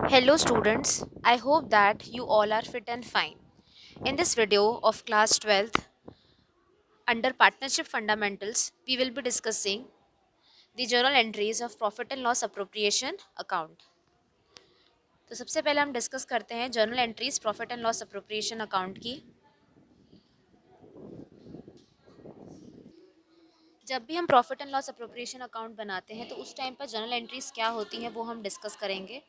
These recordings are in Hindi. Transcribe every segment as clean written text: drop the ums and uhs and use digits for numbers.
Hello students, I hope that you all are fit and fine. In this video of class 12th under partnership fundamentals, we will be discussing the journal entries of profit and loss appropriation account. तो सबसे पहले हम डिस्कस करते हैं journal entries profit and loss appropriation account की। जब भी हम profit and loss appropriation account बनाते हैं तो उस टाइम पर जर्नल एंट्रीज क्या होती हैं वो हम डिस्कस करेंगे।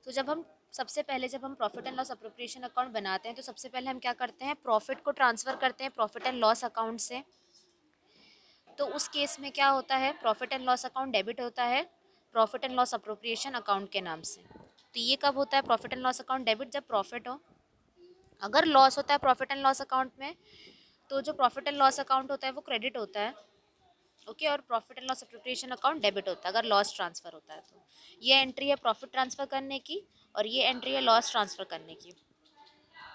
तो जब हम profit and loss appropriation account बनाते हैं तो सबसे पहले हम क्या करते हैं, प्रॉफिट को ट्रांसफ़र करते हैं प्रॉफिट एंड लॉस अकाउंट से। तो उस केस में क्या होता है, profit and loss account debit होता है profit and loss appropriation account के नाम से। तो ये कब होता है profit and loss account debit, जब प्रॉफिट हो। अगर लॉस होता है प्रॉफिट एंड लॉस अकाउंट में तो जो प्रॉफिट एंड लॉस अकाउंट होता है वो क्रेडिट होता है। ओके, और profit and loss appropriation account debit होता है अगर लॉस ट्रांसफ़र होता है। तो ये एंट्री है प्रॉफिट ट्रांसफ़र करने की और ये एंट्री है लॉस ट्रांसफ़र करने की।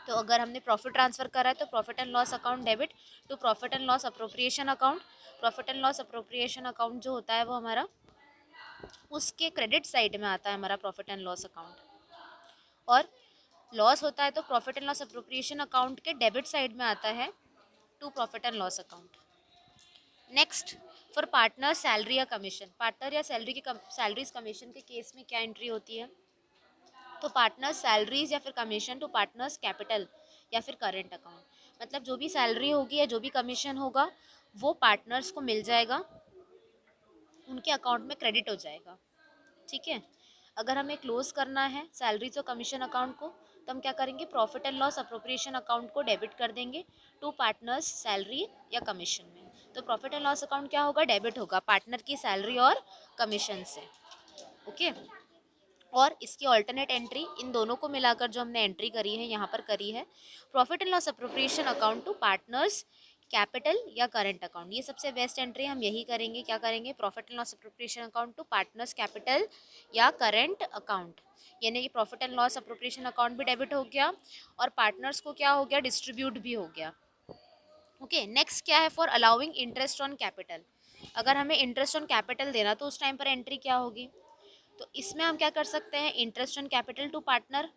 तो अगर हमने प्रॉफिट ट्रांसफ़र करा है तो profit and loss account debit to profit and loss appropriation account. Profit and loss appropriation account जो होता है वो हमारा उसके क्रेडिट साइड में आता है हमारा प्रॉफिट एंड लॉस अकाउंट। और लॉस होता है तो profit and loss appropriation account के डेबिट साइड में आता है to profit and loss account. Next, for partner salary या कमीशन, पार्टनर या सैलरीज कमीशन के केस में क्या एंट्री होती है। तो पार्टनर्स सैलरीज या फिर कमीशन टू पार्टनर्स कैपिटल या फिर करेंट अकाउंट, मतलब जो भी सैलरी होगी या जो भी कमीशन होगा वो पार्टनर्स को मिल जाएगा, उनके अकाउंट में क्रेडिट हो जाएगा। ठीक है, अगर हमें क्लोज करना है सैलरीज और कमीशन अकाउंट को तो हम क्या करेंगे, profit and loss appropriation account को डेबिट कर देंगे टू पार्टनर्स सैलरी या कमीशन में। तो प्रॉफिट एंड लॉस अकाउंट क्या होगा, डेबिट होगा पार्टनर की सैलरी और कमीशन से। ओके, और इसकी ऑल्टरनेट एंट्री इन दोनों को मिलाकर जो हमने एंट्री करी है यहाँ पर करी है, profit and loss appropriation account to partners capital या करेंट अकाउंट। ये सबसे बेस्ट एंट्री हम यही करेंगे, क्या करेंगे, profit and loss appropriation account to partners capital या करेंट अकाउंट। यानी कि profit and loss appropriation account भी डेबिट हो गया और पार्टनर्स को क्या हो गया, डिस्ट्रीब्यूट भी हो गया। ओके, नेक्स्ट क्या है, for allowing interest on capital. अगर हमें इंटरेस्ट ऑन कैपिटल देना तो उस टाइम पर एंट्री क्या होगी। तो इसमें हम क्या कर सकते हैं, interest on capital to partners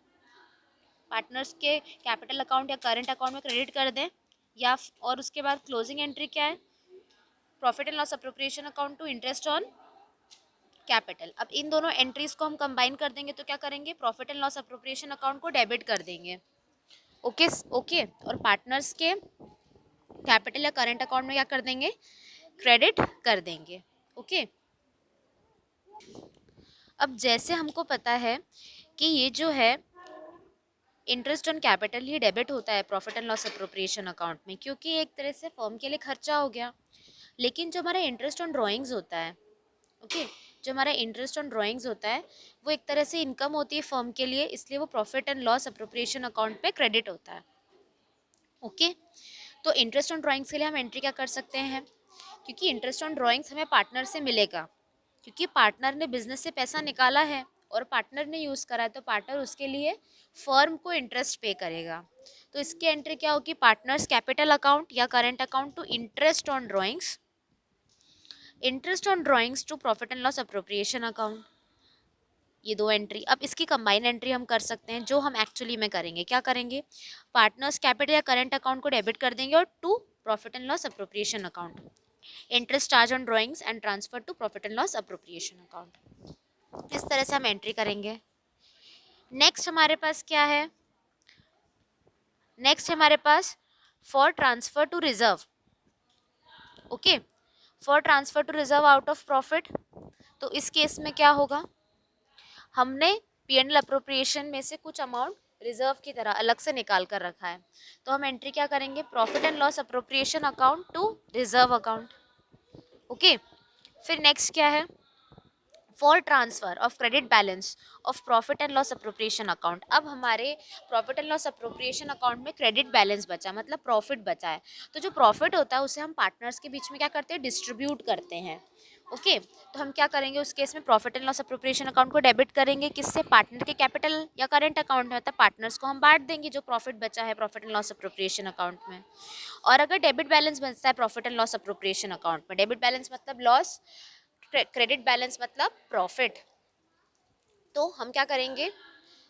के कैपिटल अकाउंट या करंट अकाउंट में क्रेडिट कर दें, और उसके बाद क्लोजिंग एंट्री क्या है, profit and loss appropriation account to interest on capital. अब इन दोनों एंट्रीज को हम कंबाइन कर देंगे तो क्या करेंगे, profit and loss appropriation account को डेबिट कर देंगे। ओके ओके, और पार्टनर्स के कैपिटल या करंट अकाउंट में क्या कर देंगे, क्रेडिट कर देंगे। ओके, अब जैसे हमको पता है कि ये जो है interest on capital he debit होता है profit and loss appropriation account में, क्योंकि एक तरह से फर्म के लिए खर्चा हो गया। लेकिन जो हमारा इंटरेस्ट ऑन ड्राइंग्स होता है, ओके, जो हमारा इंटरेस्ट ऑन ड्राइंग्स होता है वो एक तरह से इनकम होती है फर्म के लिए, इसलिए वो profit and loss appropriation account पे क्रेडिट होता है। ओके, तो इंटरेस्ट ऑन ड्राइंग्स के लिए हम एंट्री क्या कर सकते हैं, क्योंकि इंटरेस्ट ऑन ड्राइंग्स हमें पार्टनर से मिलेगा, क्योंकि पार्टनर ने बिजनेस से पैसा निकाला है और पार्टनर ने यूज़ करा है तो पार्टनर उसके लिए फर्म को इंटरेस्ट पे करेगा। तो इसकी एंट्री क्या होगी, पार्टनर्स कैपिटल अकाउंट या current account to interest on drawings to profit and loss appropriation account. ये दो एंट्री, अब इसकी कंबाइन एंट्री हम कर सकते हैं, जो हम एक्चुअली में करेंगे, क्या करेंगे, पार्टनर्स कैपिटल या करेंट अकाउंट को डेबिट कर देंगे और to profit and loss appropriation account, interest charge on drawings and transfer to profit and loss appropriation account. इस तरह से हम एंट्री करेंगे। नेक्स्ट हमारे पास क्या है, नेक्स्ट हमारे पास for transfer to reserve. Okay, for transfer to reserve out of profit. तो इस केस में क्या होगा, हमने पी एंड एल अप्रोप्रिएशन में से कुछ अमाउंट रिजर्व की तरह अलग से निकाल कर रखा है, तो हम एंट्री क्या करेंगे, profit and loss appropriation account to reserve account. Okay, फिर नेक्स्ट क्या है, for transfer of credit balance of profit and loss appropriation account. अब हमारे profit and loss appropriation account में क्रेडिट बैलेंस बचा, मतलब प्रॉफिट बचा है। तो जो प्रॉफिट होता है उसे हम पार्टनर्स के बीच में क्या करते हैं, डिस्ट्रीब्यूट करते हैं। ओके, तो हम क्या करेंगे उस केस में, profit and loss appropriation account को डेबिट करेंगे, किससे, पार्टनर के कैपिटल या करेंट अकाउंट में, मतलब पार्टनर्स को हम बांट देंगे जो प्रॉफिट बचा है profit and loss appropriation account में। और अगर डेबिट बैलेंस बचता है profit and loss appropriation account में, डेबिट बैलेंस मतलब लॉस, क्रेडिट बैलेंस मतलब प्रॉफिट। तो हम क्या करेंगे,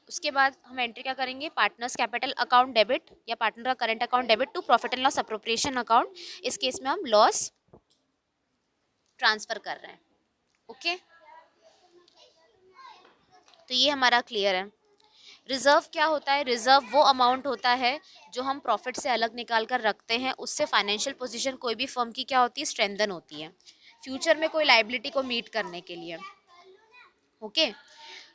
उसके बाद हम एंट्री क्या करेंगे, पार्टनर्स कैपिटल अकाउंट डेबिट या पार्टनर का current account debit to profit and loss appropriation account. इस केस में हम लॉस ट्रांसफर कर रहे हैं। ओके, तो ये हमारा क्लियर है। रिजर्व क्या होता है, रिजर्व वो अमाउंट होता है जो हम प्रॉफिट से अलग निकाल कर रखते हैं, उससे फाइनेंशियल पोजीशन कोई भी फर्म की क्या होती है, स्ट्रेंथन होती है फ्यूचर में कोई लाइबिलिटी को मीट करने के लिए। ओके,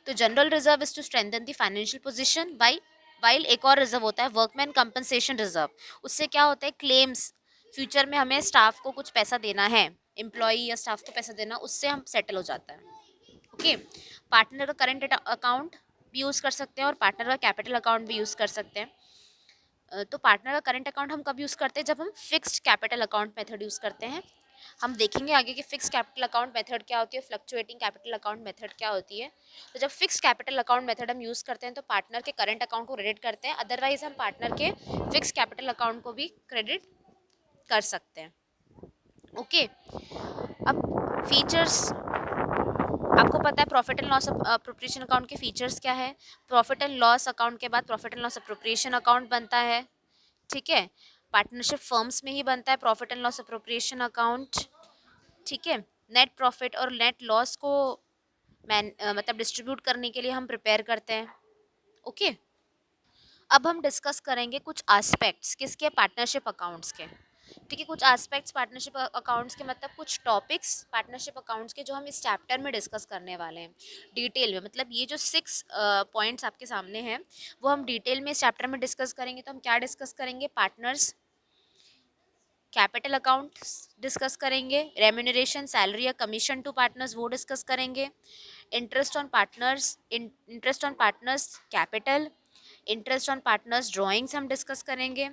तो general reserve is to strengthen the financial position by, while एक और रिजर्व होता है वर्कमैन कंपनसेशन रिजर्व। उससे क्या होता है, क्लेम्स फ्यूचर में हमें स्टाफ को कुछ पैसा देना है, एम्प्लॉई या स्टाफ को पैसा देना, उससे हम सेटल हो जाता है। ओके, पार्टनर का करंट अकाउंट भी यूज़ कर सकते हैं और पार्टनर का कैपिटल अकाउंट भी यूज़ कर सकते हैं। तो पार्टनर का करंट अकाउंट हम कब यूज़ करते हैं, जब हम fixed capital account method use करते हैं। हम देखेंगे आगे कि फिक्स्ड कैपिटल अकाउंट मेथड क्या होती है, फ्लक्चुएटिंग कैपिटल अकाउंट मेथड क्या होती है। तो जब फिक्स्ड कैपिटल अकाउंट मेथड हम यूज़ करते हैं तो पार्टनर के करंट अकाउंट को क्रेडिट करते हैं, अदरवाइज हम पार्टनर के फिक्स्ड कैपिटल अकाउंट को भी क्रेडिट कर सकते हैं। ओके, अब फीचर्स आपको पता है, profit and loss appropriation account के फीचर्स क्या है। प्रॉफिट एंड लॉस अकाउंट के बाद profit and loss appropriation account बनता है, ठीक है। पार्टनरशिप फर्म्स में ही बनता है profit and loss appropriation account, ठीक है। नेट प्रॉफिट और नेट लॉस को मतलब डिस्ट्रीब्यूट करने के लिए हम प्रिपेयर करते हैं। ओके, अब हम डिस्कस करेंगे कुछ एस्पेक्ट्स किसके, पार्टनरशिप अकाउंट्स के, ठीक है। कुछ एस्पेक्ट्स पार्टनरशिप अकाउंट्स के, मतलब कुछ टॉपिक्स पार्टनरशिप अकाउंट्स के जो हम इस चैप्टर में डिस्कस करने वाले हैं डिटेल में। मतलब ये जो 6 पॉइंट्स आपके सामने हैं वो हम डिटेल में इस चैप्टर में डिस्कस करेंगे। तो हम क्या डिस्कस करेंगे, पार्टनर्स कैपिटल अकाउंट डिस्कस करेंगे, रेम्यूनरेशन सैलरी या कमीशन टू पार्टनर्स वो डिस्कस करेंगे, interest on partners, interest on partners capital, interest on partners drawings हम डिस्कस करेंगे,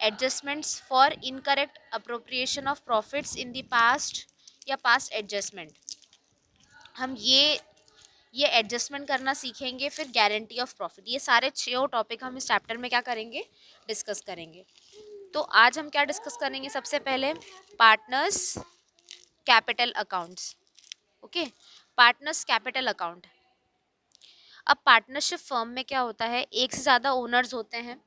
adjustments for incorrect appropriation of profits in the past या पास्ट एडजस्टमेंट, हम ये एडजस्टमेंट करना सीखेंगे। फिर गारंटी ऑफ प्रॉफिट, ये सारे 6 टॉपिक हम इस चैप्टर में क्या करेंगे, डिस्कस करेंगे। तो आज हम क्या डिस्कस करेंगे, सबसे पहले partners capital accounts. Okay, partners capital account. अब पार्टनरशिप फर्म में क्या होता है, एक से ज़्यादा ओनर्स होते हैं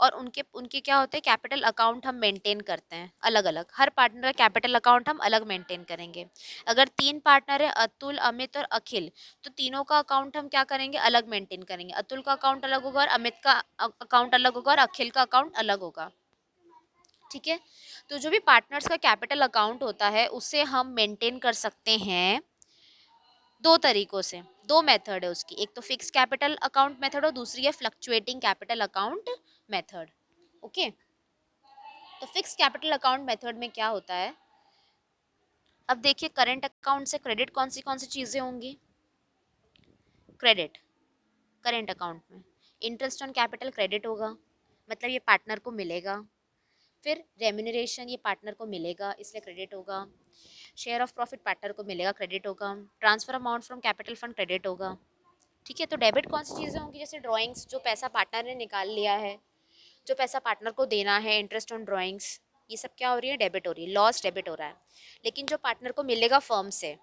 और उनके उनके क्या होते हैं, कैपिटल अकाउंट हम मेंटेन करते हैं अलग अलग। हर पार्टनर का कैपिटल अकाउंट हम अलग मेंटेन करेंगे। अगर 3 पार्टनर है, अतुल, अमित और अखिल, तो तीनों का अकाउंट हम क्या करेंगे, अलग मेंटेन करेंगे। अतुल का अकाउंट अलग होगा और अमित का अकाउंट अलग होगा और अखिल का अकाउंट अलग होगा, ठीक है। तो जो भी पार्टनर्स का कैपिटल अकाउंट होता है उसे हम मेंटेन कर सकते हैं 2 तरीकों से। 2 मेथड है उसकी, एक तो फिक्स कैपिटल अकाउंट मेथड और दूसरी है fluctuating capital account method. Okay, तो फिक्स कैपिटल अकाउंट मेथड में क्या होता है, अब देखिए करंट अकाउंट से क्रेडिट कौन सी चीज़ें होंगी, क्रेडिट करंट अकाउंट में इंटरेस्ट ऑन कैपिटल क्रेडिट होगा, मतलब ये पार्टनर को मिलेगा। फिर रेम्यूनरेशन ये पार्टनर को मिलेगा इसलिए क्रेडिट होगा। शेयर ऑफ प्रॉफिट पार्टनर को मिलेगा, क्रेडिट होगा। Transfer amount from capital fund credit होगा, ठीक है। तो डेबिट कौन सी चीज़ें होंगी, जैसे ड्राइंग्स, जो पैसा पार्टनर ने निकाल लिया है, जो पैसा पार्टनर को देना है, इंटरेस्ट ऑन ड्राइंग्स, ये सब क्या हो रही है, डेबिट हो रही है, लॉस डेबिट हो रहा है। लेकिन जो पार्टनर को मिलेगा फर्म से,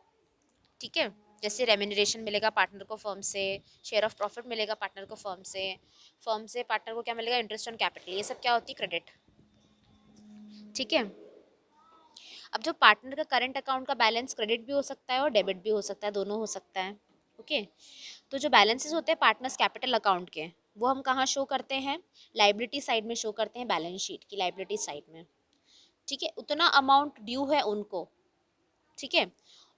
ठीक है, जैसे रेम्यूनरेशन मिलेगा पार्टनर को फर्म से, शेयर ऑफ प्रॉफिट मिलेगा पार्टनर को फर्म से पार्टनर को क्या मिलेगा, इंटरेस्ट ऑन कैपिटल, ये सब क्या होती है, क्रेडिट, ठीक है। अब जो पार्टनर का करंट अकाउंट का बैलेंस क्रेडिट भी हो सकता है और डेबिट भी हो सकता है, दोनों हो सकता है। ओके, तो जो बैलेंसेस होते हैं पार्टनर्स कैपिटल अकाउंट के, वो हम कहाँ शो करते हैं, लाइबिलिटी साइड में शो करते हैं, बैलेंस शीट की लाइबिलिटी साइड में, ठीक है। उतना अमाउंट ड्यू है उनको, ठीक है।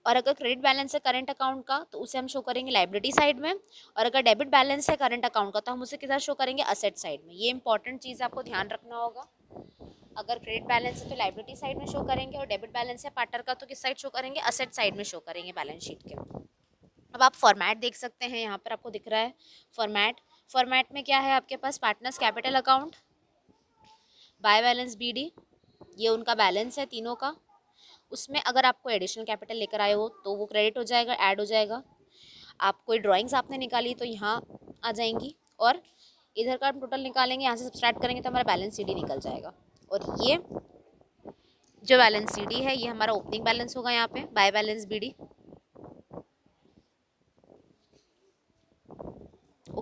और अगर क्रेडिट बैलेंस है करंट अकाउंट का तो उसे हम शो करेंगे लाइबिलिटी साइड में, और अगर डेबिट बैलेंस है करंट अकाउंट का तो हम उसे किधर शो करेंगे, असेट साइड में। ये इंपॉर्टेंट चीज़ आपको ध्यान रखना होगा। अगर क्रेडिट बैलेंस है तो लाइबिलिटी साइड में शो करेंगे और डेबिट बैलेंस है पार्टनर का तो किस साइड शो करेंगे, असेट साइड में शो करेंगे बैलेंस शीट के। अब आप फॉर्मेट देख सकते हैं, यहाँ पर आपको दिख रहा है फॉर्मेट में क्या है आपके पास, partners capital account by balance BD, ये उनका बैलेंस है तीनों का। उसमें अगर आप कोई एडिशनल कैपिटल लेकर आए हो तो वो क्रेडिट हो जाएगा, ऐड हो जाएगा। आप कोई ड्राइंग्स आपने निकाली तो यहाँ आ जाएंगी, और इधर का हम टोटल निकालेंगे, यहाँ से सब्सट्रैक्ट करेंगे तो हमारा बैलेंस सीडी निकल जाएगा। और ये जो बैलेंस सीडी है ये हमारा ओपनिंग बैलेंस होगा, यहाँ पे बाय बैलेंस बीडी।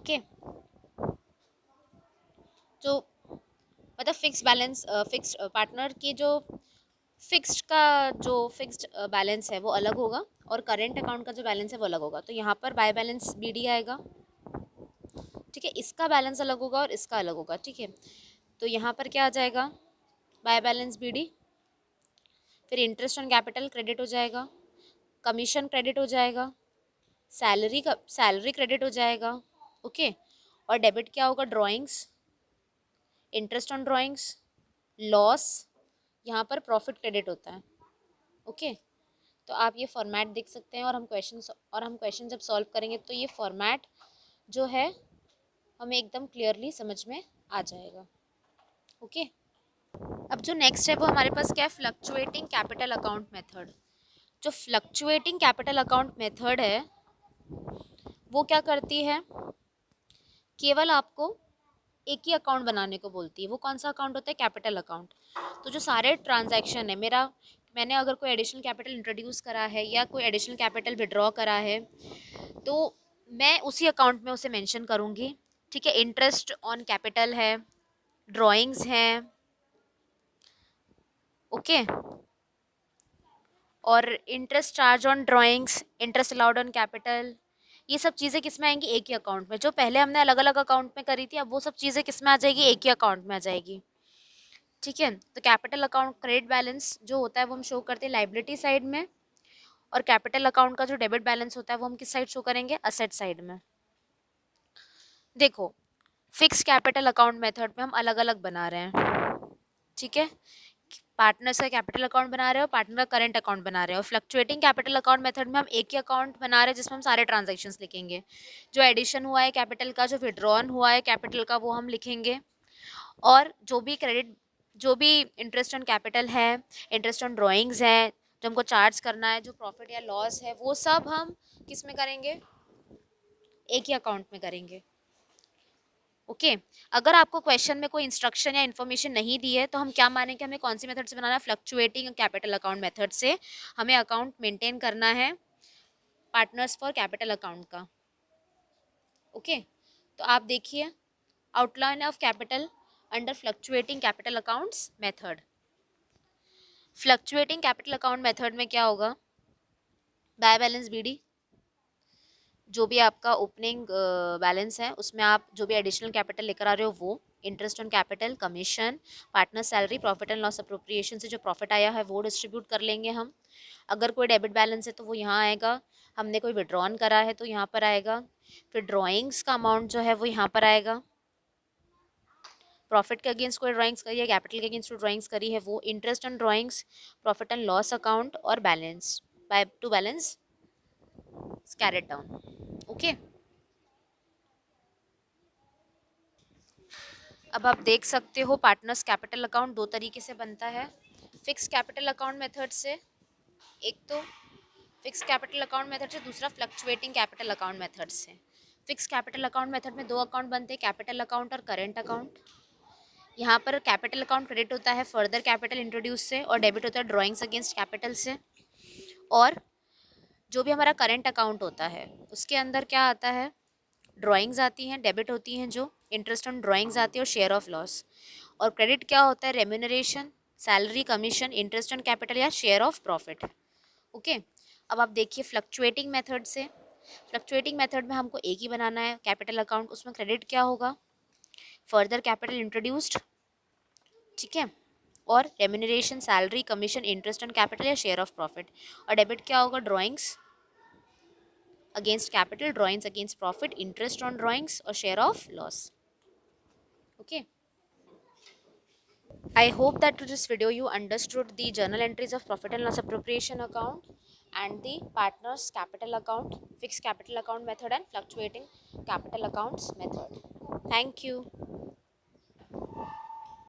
ओके, जो मतलब फिक्स बैलेंस, फिक्स पार्टनर की जो फिक्स्ड का जो फिक्स्ड बैलेंस है वो अलग होगा, और करेंट अकाउंट का जो बैलेंस है वो अलग होगा। तो यहाँ पर बाय बैलेंस बीडी आएगा, ठीक है, इसका बैलेंस अलग होगा और इसका अलग होगा, ठीक है। तो यहाँ पर क्या आ जाएगा, बाय बैलेंस बीडी, फिर इंटरेस्ट ऑन कैपिटल क्रेडिट हो जाएगा, कमीशन क्रेडिट हो जाएगा, सैलरी क्रेडिट हो जाएगा, ओके। और डेबिट क्या होगा, drawings, interest on drawings, loss, यहाँ पर प्रॉफिट क्रेडिट होता है, ओके। तो आप ये फॉर्मेट देख सकते हैं, और हम क्वेश्चन जब सॉल्व करेंगे तो ये फॉर्मेट जो है हमें एकदम क्लियरली समझ में आ जाएगा, ओके। अब जो नेक्स्ट है वो हमारे पास क्या है, फ्लक्चुएटिंग कैपिटल अकाउंट मेथड। जो फ्लक्चुएटिंग कैपिटल अकाउंट मेथड है वो क्या करती है, केवल आपको एक ही अकाउंट बनाने को बोलती है। वो कौन सा अकाउंट होता है, कैपिटल अकाउंट। तो जो सारे ट्रांजैक्शन है, मैंने अगर कोई एडिशनल कैपिटल इंट्रोड्यूस करा है या कोई एडिशनल कैपिटल विड्रॉ करा है, तो मैं उसी अकाउंट में उसे मेंशन करूँगी, ठीक है। इंटरेस्ट ऑन कैपिटल है, ड्राइंग्स हैं, ओके, और interest charge on drawings, interest allowed on capital, ये सब चीज़ें किस में आएंगी, एक ही अकाउंट में। जो पहले हमने अलग अलग अकाउंट में करी थी, अब वो सब चीज़ें किस में आ जाएगी, एक ही अकाउंट में आ जाएगी, ठीक है। तो कैपिटल अकाउंट क्रेडिट बैलेंस जो होता है वो हम शो करते हैं लाइबिलिटी साइड में, और कैपिटल अकाउंट का जो डेबिट बैलेंस होता है वो हम किस साइड शो करेंगे, असेट साइड में। देखो, फिक्स कैपिटल अकाउंट मेथड में हम अलग अलग बना रहे हैं, ठीक है। पार्टनर्स का कैपिटल अकाउंट बना रहे हो, पार्टनर का करंट अकाउंट बना रहे हो। फ्लक्चुएटिंग कैपिटल अकाउंट मेथड में हम एक ही अकाउंट बना रहे हैं जिसमें हम सारे ट्रांजैक्शंस लिखेंगे। जो एडिशन हुआ है कैपिटल का, जो विड्रॉन हुआ है कैपिटल का, वो हम लिखेंगे। और जो भी इंटरेस्ट ऑन कैपिटल है, इंटरेस्ट ऑन ड्राइंग्स है, जो हमको चार्ज करना है, जो प्रॉफिट या लॉस है, वो सब हम किस में करेंगे, एक ही अकाउंट में करेंगे, ओके। अगर आपको क्वेश्चन में कोई इंस्ट्रक्शन या इन्फॉर्मेशन नहीं दी है तो हम क्या मानेंगे, हमें कौन सी मेथड से बनाना है, फ्लक्चुएटिंग कैपिटल अकाउंट मेथड से हमें अकाउंट मेंटेन करना है पार्टनर्स फॉर कैपिटल अकाउंट का, ओके। तो आप देखिए, outline of capital under fluctuating capital accounts method. Fluctuating capital account method में क्या होगा, बाय बैलेंस बीडी, जो भी आपका ओपनिंग बैलेंस है उसमें आप जो भी एडिशनल कैपिटल लेकर आ रहे हो वो, interest on capital, commission, partner salary, profit and loss appropriation से जो प्रॉफिट आया है वो डिस्ट्रीब्यूट कर लेंगे हम। अगर कोई डेबिट बैलेंस है तो वो यहाँ आएगा, हमने कोई विड्रॉन करा है तो यहाँ पर आएगा। फिर ड्राइंग्स का अमाउंट जो है वो यहाँ पर आएगा, प्रॉफिट के अगेंस्ट कोई ड्राइंग्स करी है, कैपिटल के अगेंस्ट ड्राइंग्स करी है वो, interest on drawings, profit and loss account और balance, by to balance carried down, okay. अब आप देख सकते हो पार्टनर्स कैपिटल अकाउंट दो तरीके से बनता है, फिक्स कैपिटल अकाउंट मेथड से, एक तो फिक्स कैपिटल अकाउंट मेथड से, दूसरा फ्लक्चुएटिंग कैपिटल अकाउंट मेथड से। फिक्स कैपिटल अकाउंट मेथड में दो अकाउंट बनते हैं, कैपिटल अकाउंट और करेंट अकाउंट। यहाँ पर कैपिटल अकाउंट क्रेडिट होता है फर्दर कैपिटल इंट्रोड्यूस से, और डेबिट होता है ड्राइंग्स अगेंस्ट कैपिटल से। और जो भी हमारा करेंट अकाउंट होता है उसके अंदर क्या आता है, ड्राइंग्स आती हैं, डेबिट होती हैं, जो इंटरेस्ट ऑन ड्राइंग्स आती है, और शेयर ऑफ लॉस। और क्रेडिट क्या होता है, remuneration, salary, commission, interest on capital या शेयर ऑफ प्रॉफिट, ओके। अब आप देखिए फ्लक्चुएटिंग मेथड से, फ्लक्चुएटिंग मेथड में हमको एक ही बनाना है कैपिटल अकाउंट, उसमें क्रेडिट क्या होगा, फर्दर कैपिटल इंट्रोड्यूस्ड, ठीक है, और remuneration, salary, commission, interest on capital या शेयर ऑफ प्रॉफिट। और डेबिट क्या होगा, drawings against capital, drawings against profit, interest on drawings और share of loss, okay. I hope that through this video you understood the journal entries of profit and loss appropriation account and the partners capital account, fixed capital account method and fluctuating capital accounts method. Thank you.